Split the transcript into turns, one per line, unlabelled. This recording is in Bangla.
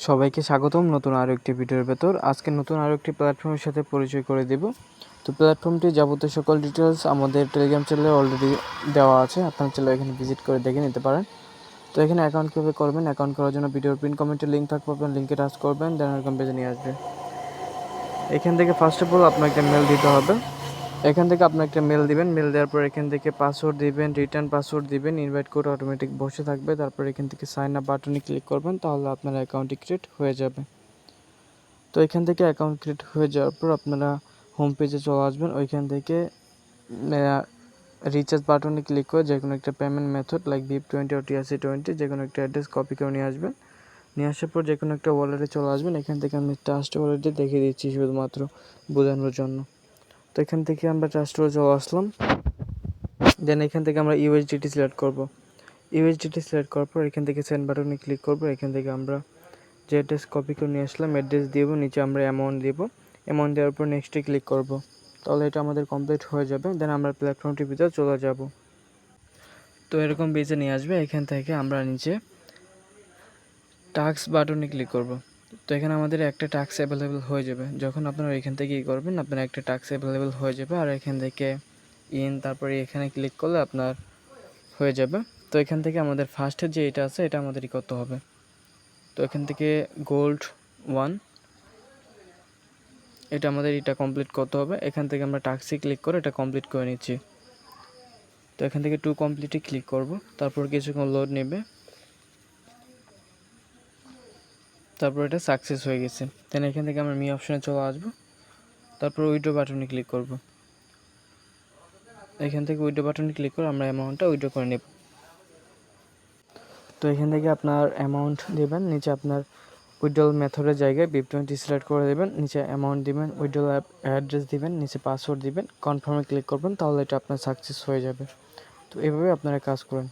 সবাইকে স্বাগতম নতুন আরও একটি ভিডিওর ভেতর। আজকে নতুন আরও একটি প্ল্যাটফর্মের সাথে পরিচয় করে দেব। তো প্ল্যাটফর্মটি যাবতীয় সকল ডিটেলস আমাদের টেলিগ্রাম চ্যানেলে অলরেডি দেওয়া আছে, আপনার চ্যানেলে এখানে ভিজিট করে দেখে নিতে পারেন। তো এখানে অ্যাকাউন্ট কীভাবে করবেন, অ্যাকাউন্ট করার জন্য ভিডিওর পিন কমেন্টে লিঙ্ক থাকবে, আপনার লিঙ্কে টাচ করবেন, দেন এরকম পেজে নিয়ে আসবে। এখান থেকে ফার্স্ট অফ অল আপনার একটা মেল দিতে হবে। এখান থেকে আপনি একটা মেল দিবেন, মেল দেওয়ার পর এখান থেকে পাসওয়ার্ড দিবেন, রিটার্ন পাসওয়ার্ড দিবেন, ইনভাইট কোড অটোমেটিক বসে থাকবে। তারপর এখান থেকে সাইন আপ বাটনে ক্লিক করবেন, তাহলে আপনার অ্যাকাউন্টটি ক্রিয়েট হয়ে যাবে। তো এখান থেকে অ্যাকাউন্ট ক্রিয়েট হয়ে যাওয়ার পর আপনারা হোম পেজে চলে আসবেন। ওইখান থেকে রিচার্জ বাটনে ক্লিক করে যে কোনো একটা payment method like BIP20 or TRC20 যে কোনো একটা অ্যাড্রেস কপি করে নিয়ে আসবেন। নিয়ে আসার পর যে কোনো একটা ওয়ালেটে চলে আসবেন। এখান থেকে আমি ট্রাস্ট ওয়ালেটে দেখিয়ে দিচ্ছি শুধুমাত্র বোঝানোর জন্য। তো এখান থেকে আমরা ট্রাস্ট ওয়ালেটে চলে আসলাম। দেন এখান থেকে আমরা USDT সিলেক্ট করব। USDT সিলেক্ট করার পর এখান থেকে সেন্ড বাটনে ক্লিক করব। এখান থেকে আমরা যে অ্যাড্রেস কপি করে নিয়ে আসলাম অ্যাড্রেস দিব, নিচে আমরা অ্যামাউন্ট দিব। অ্যামাউন্ট দেওয়ার পর নেক্সটে ক্লিক করব। তাহলে এটা আমাদের কমপ্লিট হয়ে যাবে। দেন আমরা প্ল্যাটফর্মটির ভিতরে চলে যাব। তো এরকম পেজে নিয়ে আসবে। এখান থেকে আমরা নিচে টাস্ক বাটনে ক্লিক করব। তো এখানে আমাদের একটা টাস্ক অ্যাভেলেবেল হয়ে যাবে। যখন আপনারা এখান থেকে করবেন আপনার একটা টাস্ক অ্যাভেলেবেল হয়ে যাবে। আর এখান থেকে তারপরে এখানে ক্লিক করলে আপনার হয়ে যাবে। তো এখান থেকে আমাদের ফার্স্টের যে এটা আছে এটা আমাদেরই করতে হবে। তো এখান থেকে গোল্ড 1 এটা আমাদের এটা কমপ্লিট করতে হবে। এখান থেকে আমরা টাস্কে ক্লিক করে এটা কমপ্লিট করে নিচ্ছি। তো এখান থেকে 2 কমপ্লিটে ক্লিক করব। তারপর কিছুক্ষণ লোড নেবে, তারপর এটা সাকসেস হয়ে গেছে। দেন এখান থেকে আমরা মি অপশনে চলে আসব। তারপর উইথড্র বাটনে ক্লিক করব। এখান থেকে উইথড্র বাটনে ক্লিক করে আমরা অ্যামাউন্টটা উইথড্র করে নেব। তো এখান থেকে আপনার অ্যামাউন্ট দেবেন, নিচে আপনার উইথড্রল মেথডের জায়গায় BIP20 সিলেক্ট করে দেবেন, নিচে অ্যামাউন্ট দিবেন, উইথড্রল অ্যাড্রেস দিবেন, নিচে পাসওয়ার্ড দিবেন, কনফার্মে ক্লিক করবেন, তাহলে এটা আপনার সাকসেস হয়ে যাবে। তো এভাবে আপনারা কাজ করেন।